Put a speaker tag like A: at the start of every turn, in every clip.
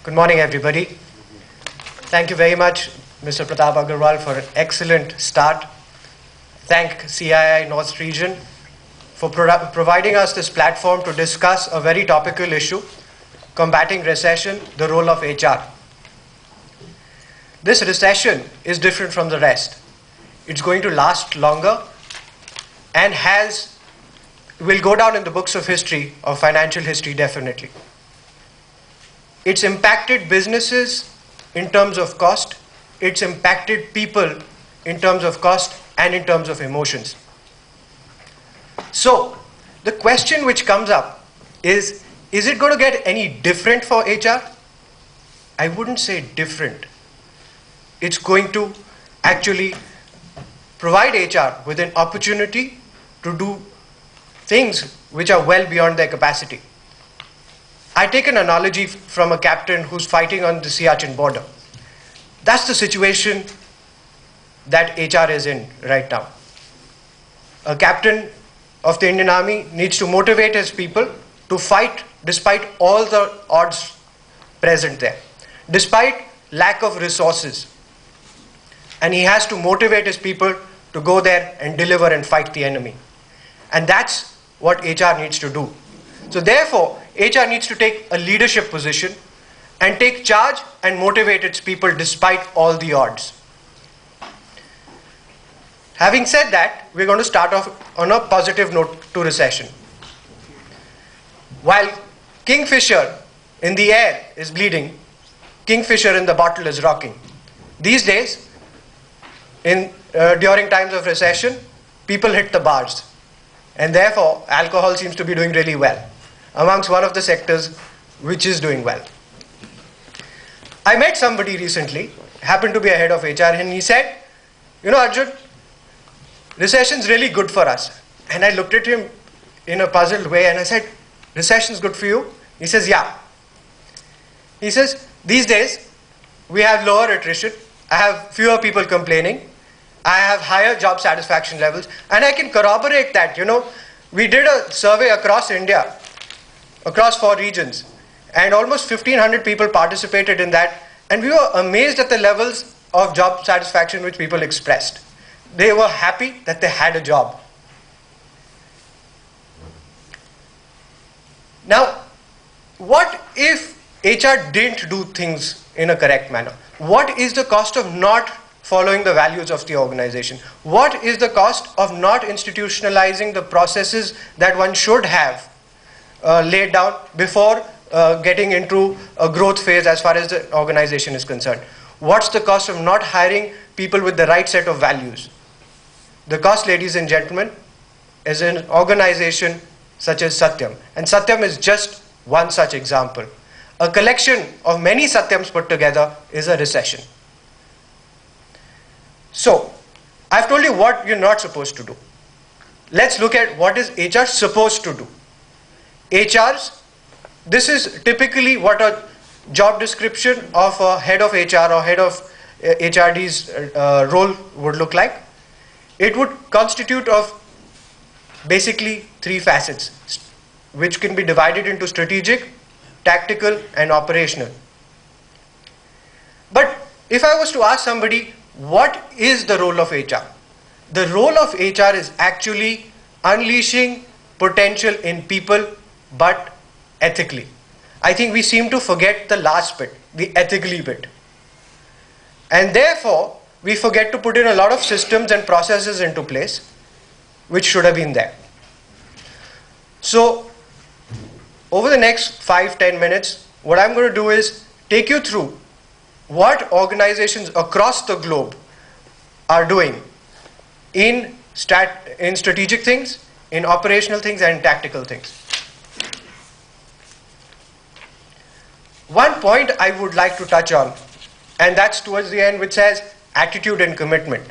A: Good morning, everybody. Thank you very much, Mr. Pratap Agarwal, for an excellent start. Thank CII North Region for providing us this platform to discuss a very topical issue, combating recession, the role of HR. This recession is different from the rest. It's going to last longer and will go down in the books of history, of financial history, definitely. It's impacted businesses in terms of cost. It's impacted people in terms of cost and in terms of emotions. So, the question which comes up is it going to get any different for HR? I wouldn't say different. It's going to actually provide HR with an opportunity to do things which are well beyond their capacity. I take an analogy from a captain who's fighting on the Siachen border. That's the situation that HR is in right now. A captain of the Indian Army needs to motivate his people to fight despite all the odds present there, despite lack of resources. And he has to motivate his people to go there and deliver and fight the enemy. And that's what HR needs to do. So therefore, HR needs to take a leadership position and take charge and motivate its people despite all the odds. Having said that, we're going to start off on a positive note to recession. While Kingfisher in the air is bleeding, Kingfisher in the bottle is rocking. These days, during times of recession, people hit the bars. And therefore, alcohol seems to be doing really well amongst one of the sectors which is doing well. I met somebody recently, happened to be a head of HR, and he said, Arjun, recession's really good for us. And I looked at him in a puzzled way and I said, recession's good for you? He says, yeah. He says, these days, we have lower attrition, I have fewer people complaining, I have higher job satisfaction levels, and I can corroborate that. We did a survey across India, across 4 regions, and almost 1,500 people participated in that, and we were amazed at the levels of job satisfaction which people expressed. They were happy that they had a job. Now, what if HR didn't do things in a correct manner? What is the cost of not following the values of the organization? What is the cost of not institutionalizing the processes that one should have laid down before getting into a growth phase as far as the organization is concerned? What's the cost of not hiring people with the right set of values? The cost, ladies and gentlemen, is an organization such as Satyam. And Satyam is just one such example. A collection of many Satyams put together is a recession. So, I've told you what you're not supposed to do. Let's look at what is HR supposed to do. This is typically what a job description of a head of HR or head of HRD's role would look like. It would constitute of basically 3 facets, which can be divided into strategic, tactical, and operational. But if I was to ask somebody, what is the role of HR? The role of HR is actually unleashing potential in people, but ethically. I think we seem to forget the last bit, the ethically bit. And therefore, we forget to put in a lot of systems and processes into place, which should have been there. So, over the next 5-10 minutes, what I'm going to do is take you through what organizations across the globe are doing in strategic things, in operational things, and in tactical things. One point I would like to touch on, and that's towards the end, which says attitude and commitment.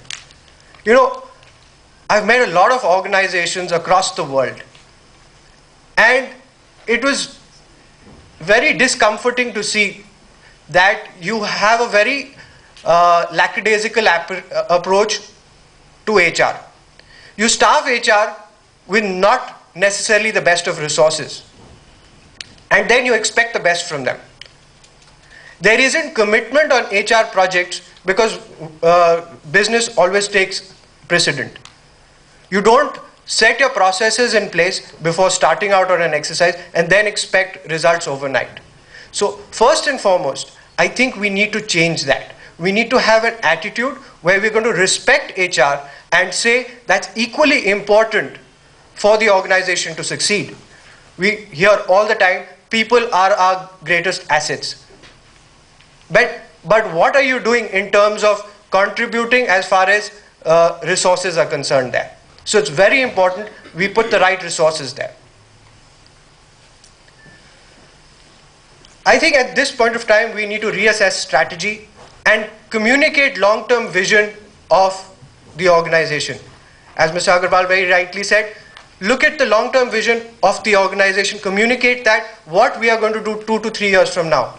A: I've met a lot of organizations across the world, and it was very discomforting to see that you have a very lackadaisical approach to HR. You staff HR with not necessarily the best of resources, and then you expect the best from them. There isn't commitment on HR projects because business always takes precedent. You don't set your processes in place before starting out on an exercise and then expect results overnight. So first and foremost, I think we need to change that. We need to have an attitude where we're going to respect HR and say that's equally important for the organization to succeed. We hear all the time, people are our greatest assets. But what are you doing in terms of contributing as far as resources are concerned there? So it's very important we put the right resources there. I think at this point of time we need to reassess strategy and communicate long-term vision of the organization. As Mr. Agarwal very rightly said, look at the long-term vision of the organization, communicate that what we are going to do 2 to 3 years from now.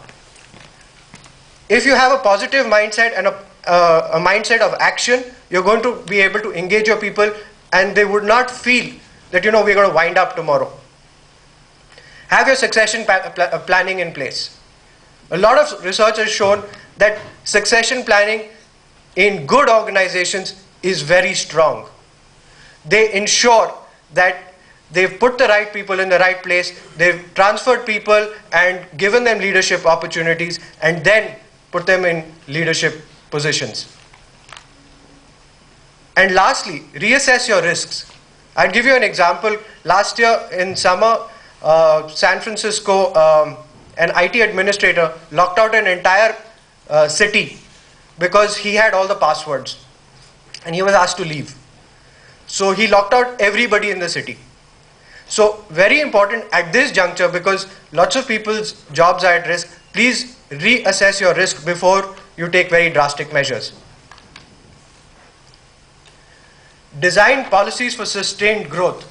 A: If you have a positive mindset and a mindset of action, you're going to be able to engage your people and they would not feel that, we're going to wind up tomorrow. Have your succession planning in place. A lot of research has shown that succession planning in good organizations is very strong. They ensure that they've put the right people in the right place, they've transferred people and given them leadership opportunities and then put them in leadership positions. And lastly, reassess your risks. I'll give you an example. Last year in summer, San Francisco, an IT administrator locked out an entire city because he had all the passwords and he was asked to leave. So he locked out everybody in the city. So very important at this juncture, because lots of people's jobs are at risk, please reassess your risk before you take very drastic measures. Design policies for sustained growth.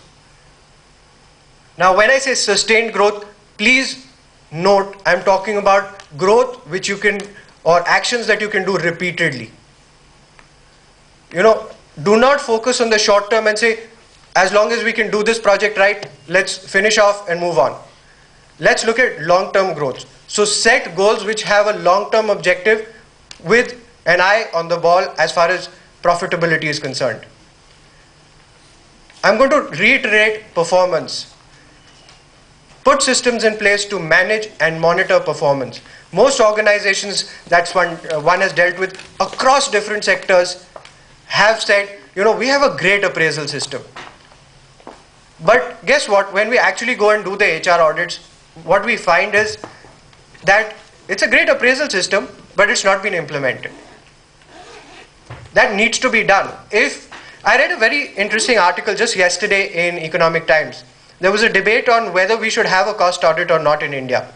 A: Now when I say sustained growth, please note I'm talking about growth which you can, or actions that you can do repeatedly. Do not focus on the short term and say, as long as we can do this project right, let's finish off and move on. Let's look at long-term growth. So set goals which have a long-term objective with an eye on the ball as far as profitability is concerned. I'm going to reiterate performance. Put systems in place to manage and monitor performance. Most organizations, that's one has dealt with across different sectors, have said, we have a great appraisal system. But guess what? When we actually go and do the HR audits, what we find is that it's a great appraisal system, but it's not been implemented. That needs to be done. I read a very interesting article just yesterday in Economic Times. There was a debate on whether we should have a cost audit or not in India.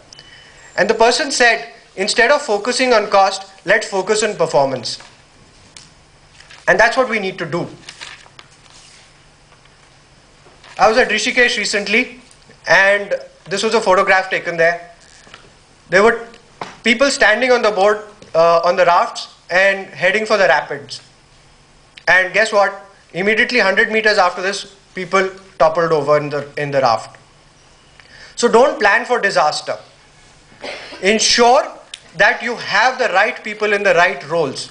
A: And the person said, instead of focusing on cost, let's focus on performance. And that's what we need to do. I was at Rishikesh recently, and this was a photograph taken there. There were people standing on the board, on the rafts, and heading for the rapids. And guess what? Immediately 100 meters after this, people toppled over in the raft. So don't plan for disaster. Ensure that you have the right people in the right roles.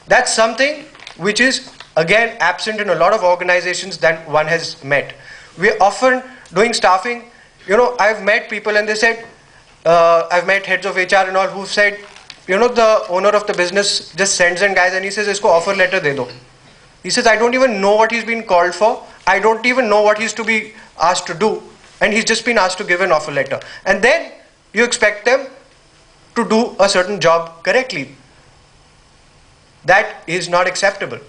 A: That's something which is again absent in a lot of organizations that one has met. We're often doing staffing. I've met people and they said, I've met heads of HR and all who've said, the owner of the business just sends in guys and he says, isko offer letter de do. He says, I don't even know what he's been called for. I don't even know what he's to be asked to do. And he's just been asked to give an offer letter. And then you expect them to do a certain job correctly. That is not acceptable.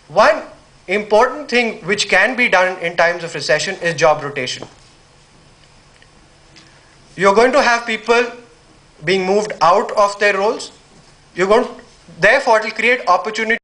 A: One important thing which can be done in times of recession is job rotation. You're going to have people being moved out of their roles. Therefore, it will create opportunity